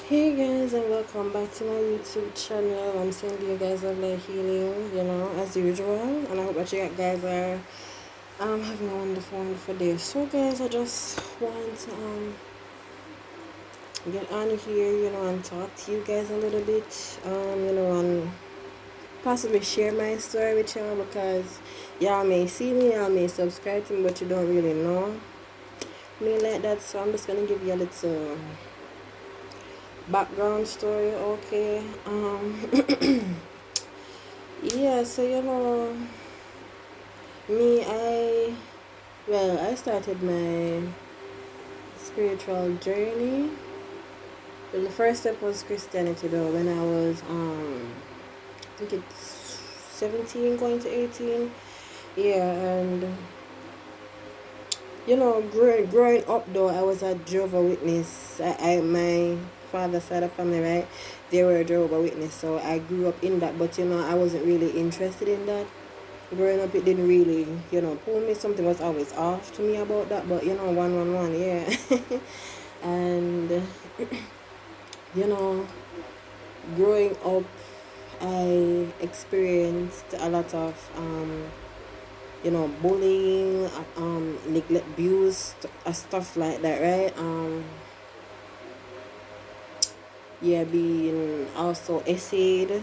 Hey guys, and welcome back to my YouTube channel. I'm sending you guys a light healing, as usual, and I hope that you guys are having a wonderful day. So guys, I just want to get on here, and talk to you guys a little bit, and possibly share my story with y'all, because y'all may see me, y'all may subscribe to me, but you don't really know me like that. So I'm just gonna give you a little background story. Okay. Yeah, so me, I started my spiritual journey. Well, the first step was Christianity, though, when I was I think it's 17 going to 18. Yeah, and growing up though, I was a Jehovah Witness. My father's side of family, right? They were a Jehovah Witness, so I grew up in that. But I wasn't really interested in that. Growing up, it didn't really, pull me. Something was always off to me about that. But 111, yeah. And you know, growing up, I experienced a lot of bullying, neglect, abuse, stuff like that, right? Yeah, being also essayed,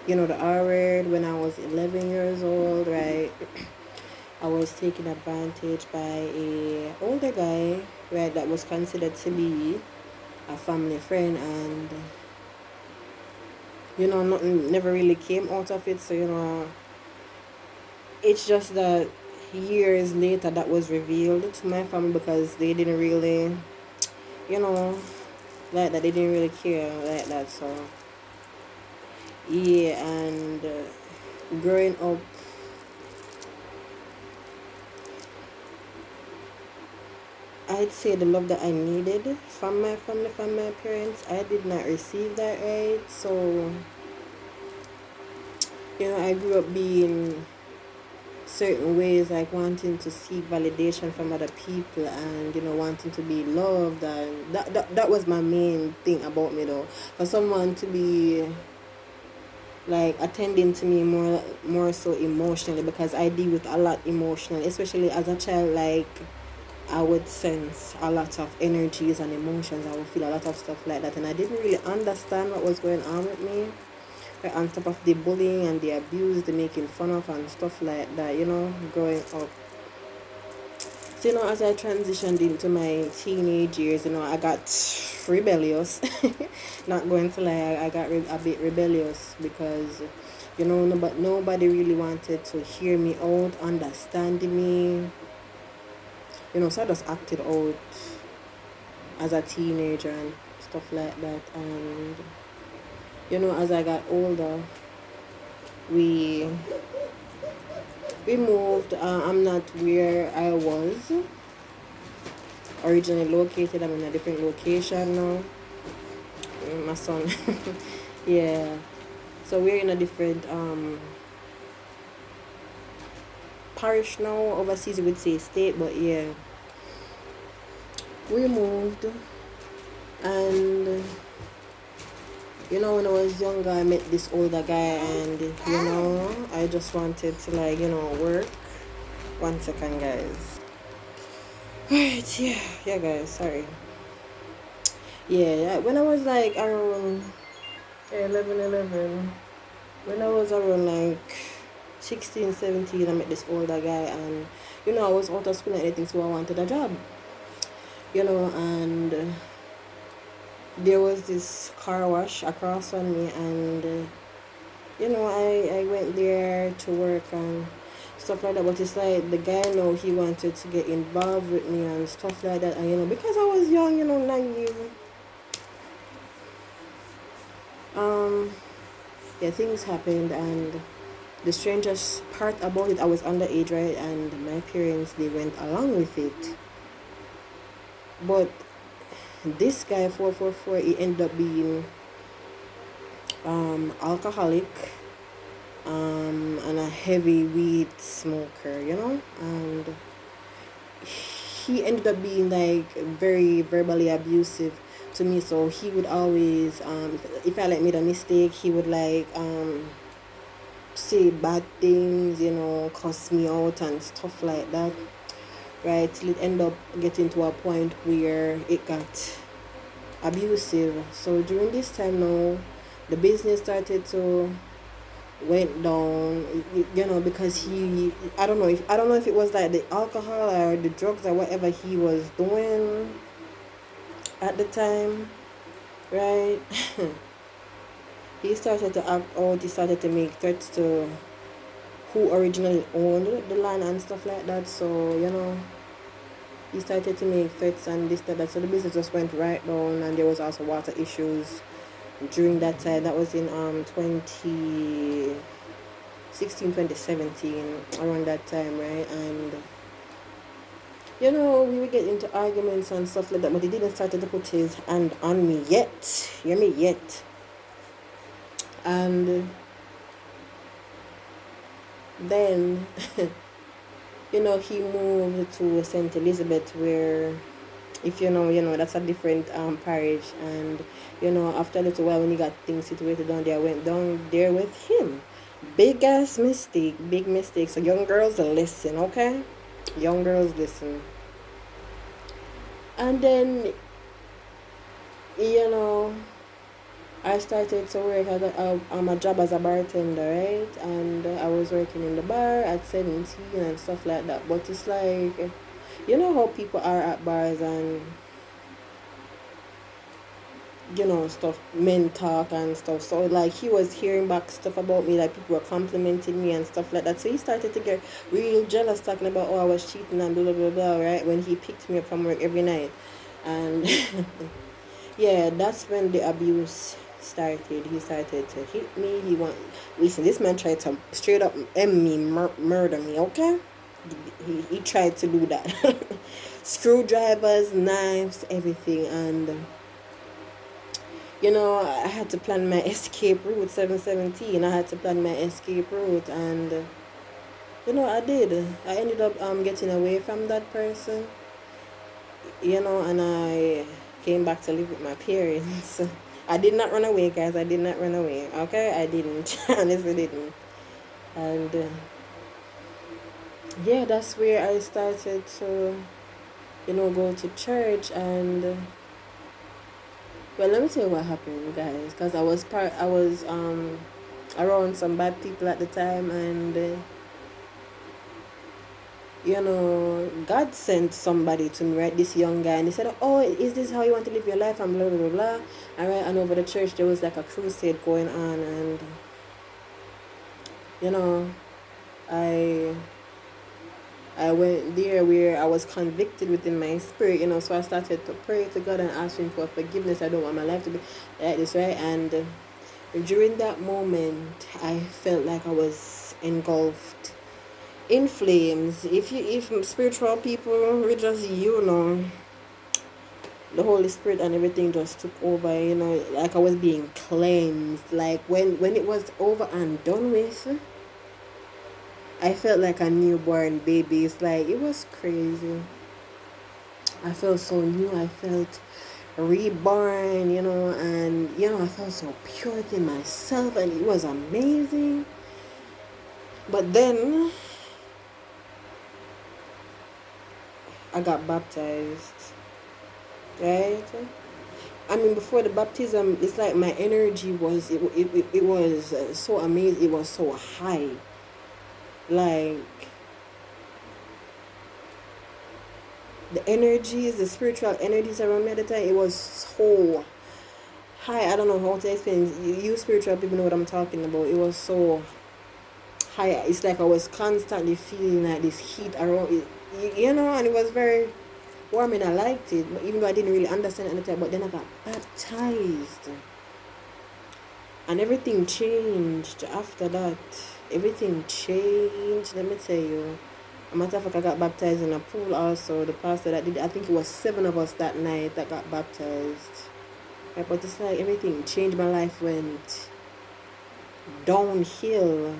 the R word when I was 11 years old, right? I was taken advantage by a older guy, right, that was considered to be a family friend, and nothing never really came out of it. So it's just that years later that was revealed to my family, because they didn't really, you know, like that. They didn't really care like that. So yeah, and growing up, I'd say the love that I needed from my family, from my parents, I did not receive that, right? So I grew up being certain ways, like wanting to seek validation from other people, and wanting to be loved, and that was my main thing about me, though, for someone to be like attending to me more so emotionally, because I deal with a lot emotionally, especially as a child. Like, I would sense a lot of energies and emotions. I would feel a lot of stuff like that, and I didn't really understand what was going on with me. Right, on top of the bullying and the abuse, the making fun of and stuff like that, growing up. So, as I transitioned into my teenage years, I got rebellious. Not going to lie, I got a bit rebellious, because, but nobody really wanted to hear me out, understand me. So I just acted out as a teenager and stuff like that. And, as I got older, we we moved. I'm not where I was originally located. I'm in a different location now. My son. Yeah. So we're in a different parish now. Overseas you would say state, but yeah. We moved, and when I was younger, I met this older guy, and I just wanted to, like, work. 1 second, guys. Right, yeah, guys, sorry. Yeah, when I was like around 11, when I was around like 16, 17, I met this older guy, and I was out of school and anything, so I wanted a job, and there was this car wash across from me, and I went there to work and stuff like that. But it's like the guy, he wanted to get involved with me and stuff like that, and because I was young, naive, yeah, things happened. And the strangest part about it, I was underage, right, and my parents, they went along with it. But this guy, 444, he ended up being alcoholic, and a heavy weed smoker, and he ended up being like very verbally abusive to me. So he would always, if I like made a mistake, he would like say bad things, cuss me out and stuff like that. Right, till it ended up getting to a point where it got abusive. So during this time now, the business started to went down, because I don't know if it was like the alcohol or the drugs or whatever he was doing at the time, right? He started to act out. He started to make threats to who originally owned the land and stuff like that. So he started to make threats and this that. So the business just went right down, and there was also water issues during that time. That was in 2016, 2017, around that time, right? And we would get into arguments and stuff like that, but he didn't start to put his hand on me yet. Hear me? Yet. And then he moved to St. Elizabeth, where, if that's a different parish. And after a little while, when he got things situated down there, I went down there with him. Big ass mistake, big mistake. So young girls, listen, okay? Young girls, listen. And then I started to work at a job as a bartender, right? And I was working in the bar at 17 and stuff like that. But it's like, how people are at bars, and stuff, men talk and stuff. So like he was hearing back stuff about me, like people were complimenting me and stuff like that. So he started to get real jealous, talking about, oh, I was cheating and blah blah blah, right? When he picked me up from work every night. And yeah, that's when the abuse started. He started to hit me. Listen, this man tried to straight up murder me, okay? He tried to do that. Screwdrivers, knives, everything. And I had to plan my escape route. 717, I had to plan my escape route. And I did. I ended up getting away from that person, and I came back to live with my parents. I did not run away, guys. I did not run away. Okay, I didn't. Honestly, didn't. And yeah, that's where I started to, go to church. And well, let me tell you what happened, guys. Because I was around some bad people at the time, and God sent somebody to me, right? This young guy, and he said, oh, is this how you want to live your life? And blah, blah, blah, blah. All right, and over the church, there was like a crusade going on, and, I went there where I was convicted within my spirit, so I started to pray to God and ask him for forgiveness. I don't want my life to be like this, right? And during that moment, I felt like I was engulfed in flames. If spiritual people, we just the Holy Spirit and everything just took over, like I was being cleansed. Like when it was over and done with, I felt like a newborn baby. It's like, it was crazy. I felt so new. I felt reborn, and I felt so pure within myself, and it was amazing. But then I got baptized, right? I mean, before the baptism, it's like my energy was, it was so amazing. It was so high. Like, the spiritual energies around me at the time, it was so high. I don't know how to explain. You spiritual people know what I'm talking about. It was so high. It's like I was constantly feeling like this heat around it, and it was very warm, and I liked it. But even though I didn't really understand it at the time, but then I got baptized, and everything changed after that. Everything changed. Let me tell you. A matter of fact, I got baptized in a pool also. The pastor that did, I think it was 7 of us that night that got baptized. Right, but it's like everything changed. My life went downhill.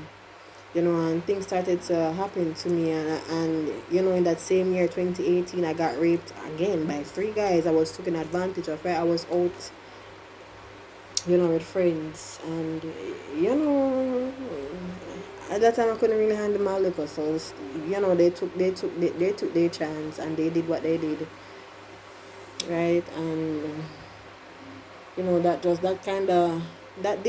and things started to happen to me, and in that same year, 2018, I got raped again by three guys. I was taken advantage of, right? I was out, with friends, and you know at that time I couldn't really handle my liquor, so they took their chance, and they did what they did, right? And that just that kind of that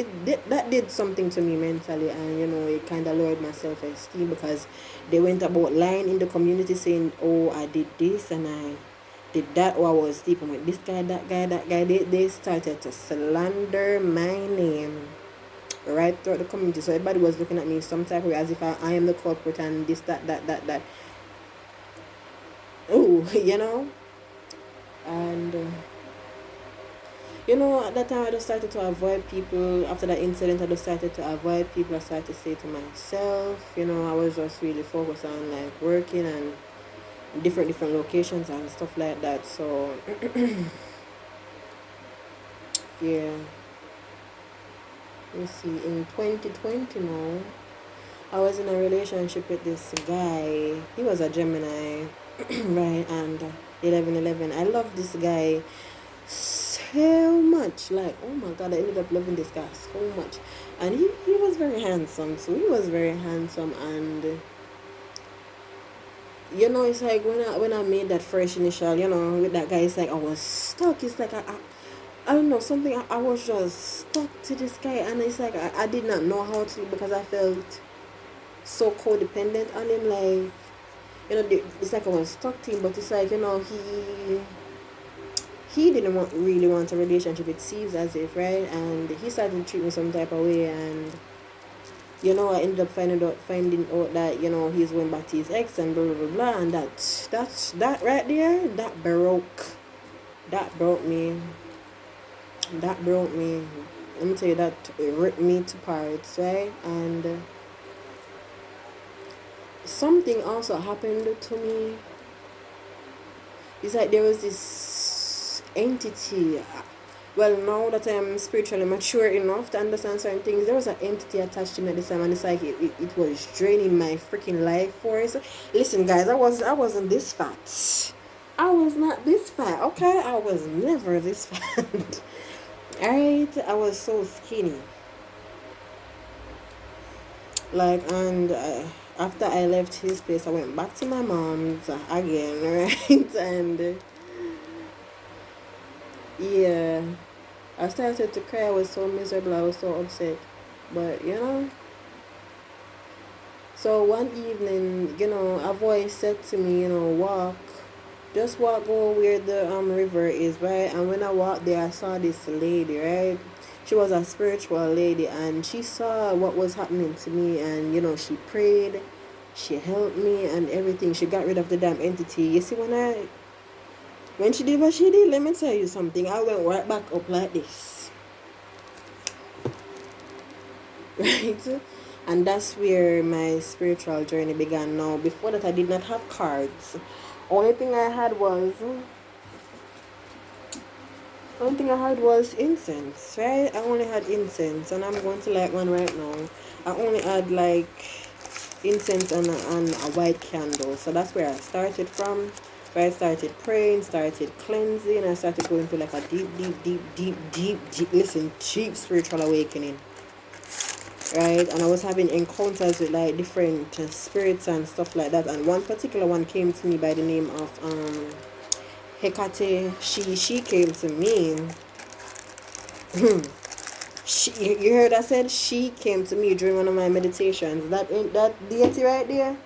did something to me mentally, and it kind of lowered my self-esteem, because they went about lying in the community saying, oh, I did this and I did that, or I was sleeping with this guy, that guy. They started to slander my name right throughout the community, so everybody was looking at me some type of way, as if I am the culprit, and this, that. Oh, and at that time I just started to avoid people. After that incident, I just started to avoid people. I started to say to myself, I was just really focused on like working and different locations and stuff like that. So yeah, let's see. In 2020 now, I was in a relationship with this guy. He was a Gemini, right? And 1111. I love this guy so much. Like, oh my god, I ended up loving this guy so much. And he was very handsome. So he was very handsome, and it's like when I made that first initial, with that guy, it's like I was stuck. It's like I don't know, something, I was just stuck to this guy, and it's like I did not know how to, because I felt so codependent on him. Like, it's like I was stuck to him, but it's like, he didn't really want a relationship, it seems as if, right? And he started to treat me some type of way, and I ended up finding out that he's going back to his ex, and blah blah blah, blah. And that right there, that broke me. Let me tell you, that it ripped me to parts, right? And something also happened to me. It's like there was this entity. Well, now that I'm spiritually mature enough to understand certain things, there was an entity attached to me at this time, and it's like it was draining my freaking life force. Listen, guys, I wasn't this fat. I was not this fat, okay? I was never this fat. Alright? I was so skinny. Like, and after I left his place, I went back to my mom's again, right? And yeah, I started to cry. I was so miserable. I was so upset. But so one evening, a voice said to me, just walk, go where the river is, right? And when I walked there, I saw this lady, right? She was a spiritual lady, and she saw what was happening to me, and she prayed, she helped me and everything. She got rid of the damn entity. You see, when she did what she did, let me tell you something. I went right back up like this. Right? And that's where my spiritual journey began now. Before that, I did not have cards. Only thing I had was incense, right? I only had incense, and I'm going to light one right now. I only had like incense and a white candle. So that's where I started from. Where I started praying, started cleansing, I started going through like a deep, listen, deep spiritual awakening. Right? And I was having encounters with like different spirits and stuff like that. And one particular one came to me by the name of Hecate. She came to me. You heard I said she came to me during one of my meditations. That deity right there,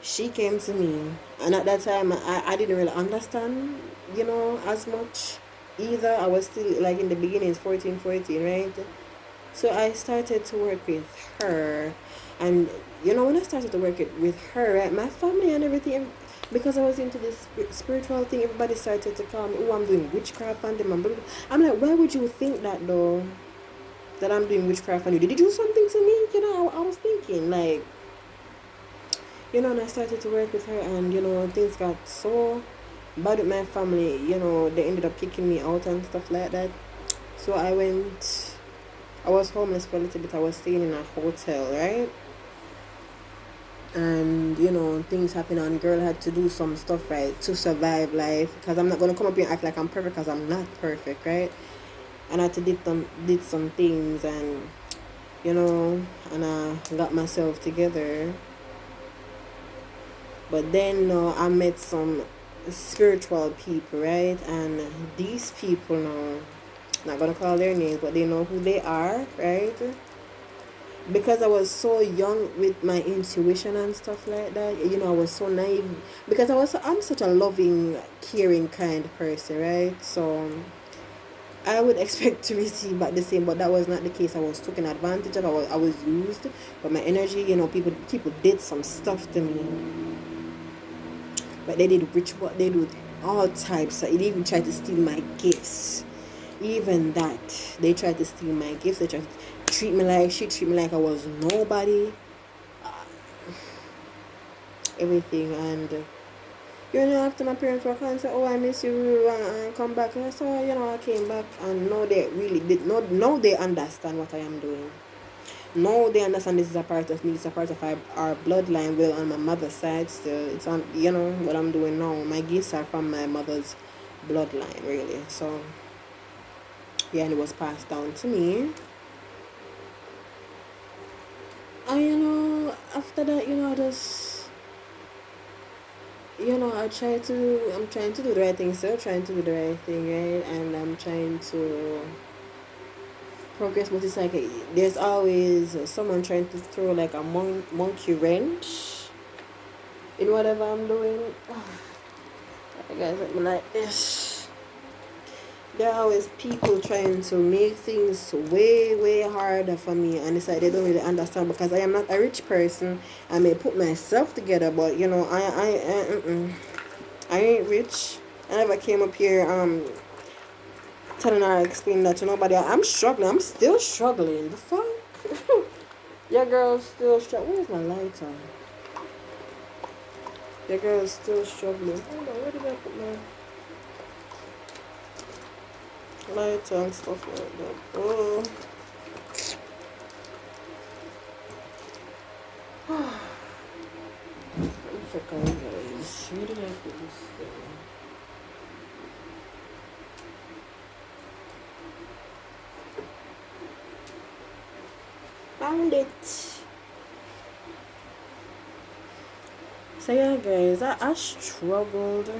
she came to me, and at that time I didn't really understand, as much either. I was still like in the beginnings, 14, right? So I started to work with her, and when I started to work with her, right, my family and everything, because I was into this spiritual thing, everybody started to call me, oh, I'm doing witchcraft on them, and blah, blah. I'm like, why would you think that though? That I'm doing witchcraft on you? Did you do something to me? I was thinking like, and I started to work with her, and things got so bad with my family. They ended up kicking me out and stuff like that. So I was homeless for a little bit. I was staying in a hotel, right? and things happen, and girl had to do some stuff, right, to survive life, because I'm not going to come up here and act like I'm perfect, because I'm not perfect, right? And I had to did some things, and and I got myself together. But then I met some spiritual people, right? And these people now, not gonna call their names, but they know who they are, right? Because I was so young with my intuition and stuff like that, I was so naive, because I'm such a loving, caring, kind person, right? So I would expect to receive back the same, but that was not the case. I was taken advantage of. I was used, but my energy, people did some stuff to me, but they did ritual, they did all types. So they even tried to steal my gifts. Even that, they tried to steal my gifts. They tried to treat me like I was nobody, everything. And after my parents were calling, say, "Oh, I miss you," and come back. And so I came back, and now they really did not. Now they understand what I am doing. Now they understand this is a part of me. It's a part of our bloodline. Well, on my mother's side, still, it's on. What I'm doing now. My gifts are from my mother's bloodline, really. So yeah, and it was passed down to me. And after that, I just, I'm trying to do the right thing, still trying to do the right thing, right? And I'm trying to progress, but it's like there's always someone trying to throw like a monkey wrench in whatever I'm doing. Guys, let me like this. There are always people trying to make things way, way harder for me, and it's like they don't really understand, because I am not a rich person. I may put myself together, but I ain't rich. I never came up here telling her, explaining that to nobody. I'm struggling. I'm still struggling. The fuck? Your girl's still struggling. Where's my lighter? Your girl's still struggling. Hold on, where did I put my lighter and stuff like that? Oh. Let me check on guys. Where did I put this thing? Found it. So yeah, guys, I struggled,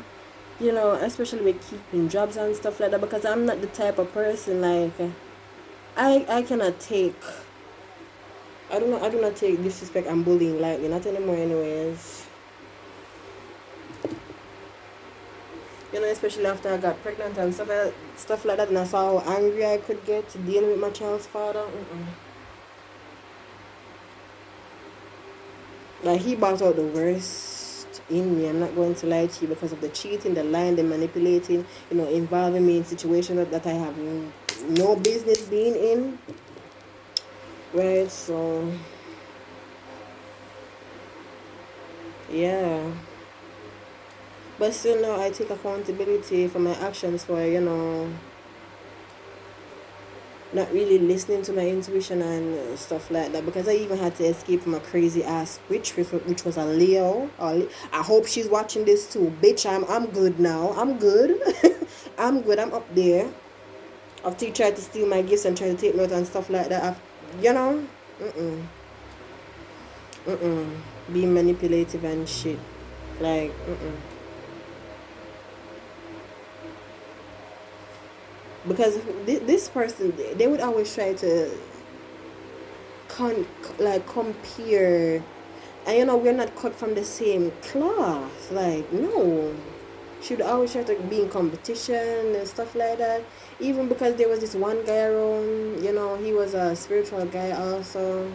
especially with keeping jobs and stuff like that, because I'm not the type of person like I cannot take. I do not take disrespect and bullying lightly, not anymore, anyways. Especially after I got pregnant and stuff like that, and I saw how angry I could get to deal with my child's father. Like, he brought out the worst in me. I'm not going to lie to you, because of the cheating, the lying, the manipulating, involving me in situations that I have no business being in. Right, so yeah. But still now I take accountability for my actions, for not really listening to my intuition and stuff like that, because I even had to escape from a crazy ass witch, which was a Leo. I hope she's watching this too, bitch. I'm good now. I'm good. I'm good. I'm up there. After you tried to steal my gifts and try to take me out and stuff like that, being manipulative and shit, like because this person, they would always try to compare, and we're not cut from the same cloth, like, no. She would always try to be in competition and stuff like that, even because there was this one guy around, he was a spiritual guy also.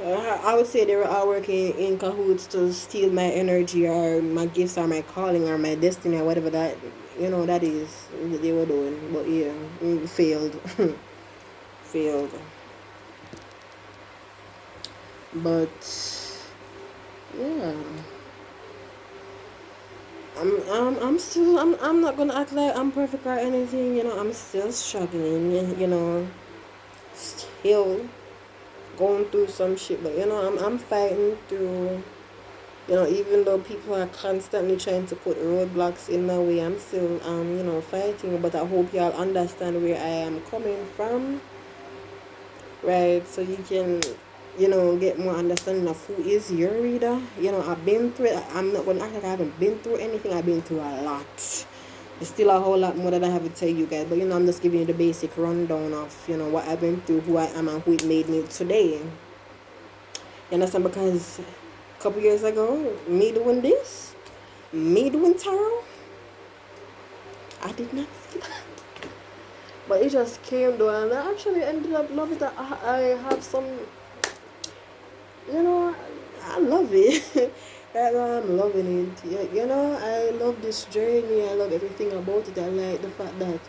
I would say they were all working in cahoots to steal my energy, or my gifts, or my calling, or my destiny, or whatever that is that they were doing. But yeah, failed. Failed. But yeah, I'm not gonna act like I'm perfect or anything. I'm still struggling. Still going through some shit, but you know, I'm fighting through. You know, even though people are constantly trying to put roadblocks in my way, I'm still you know, fighting. But I hope y'all understand where I am coming from, right? So you can, you know, get more understanding of who is your reader. You know, I've been through it. I'm not gonna act like I haven't been through anything. I've been through a lot. There's still a whole lot more that I have to tell you guys, but you know, I'm just giving you the basic rundown of, you know, what I've been through, who I am, and who it made me today. You understand? Because a couple years ago, me doing this, me doing tarot, I did not see that. But it just came though, and I actually ended up loving it. I have some, you know, I love it. Right now I'm loving it. You know, I love this journey. I love everything about it. I like the fact that,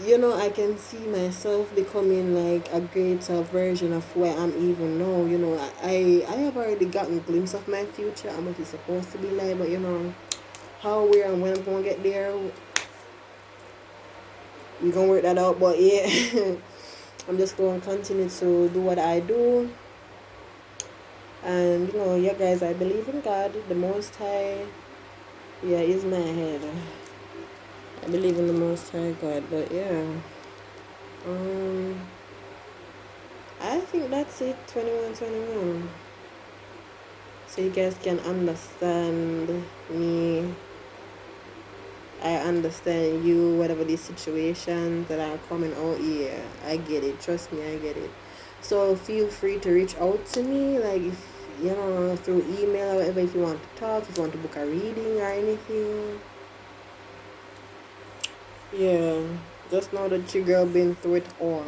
you know, I can see myself becoming like a greater version of where I'm even now. You know, I have already gotten a glimpse of my future and what it's supposed to be like, but you know, how, where, and when I'm gonna get there, we gonna work that out. But yeah, I'm just gonna continue to do what I do. And you know, yeah guys, I believe in God, the Most High. Yeah, is my head. I believe in the Most High God. But yeah, I think that's it. 2121. So you guys can understand me. I understand you, whatever these situations that are coming out. Yeah, I get it. Trust me, I get it. So feel free to reach out to me, like, if you know, through email or whatever, if you want to talk, if you want to book a reading or anything. Yeah, just know that your girl been through it all.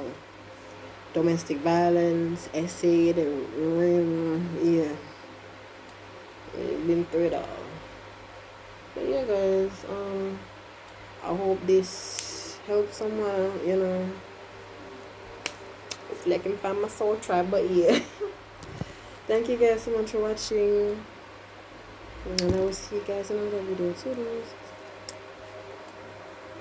Domestic violence, essay, the rim, yeah, been through it all. But yeah guys, I hope this helps someone, you know. Hopefully I can find my soul tribe, but yeah. Thank you guys so much for watching, and I will see you guys in another video. Toodles.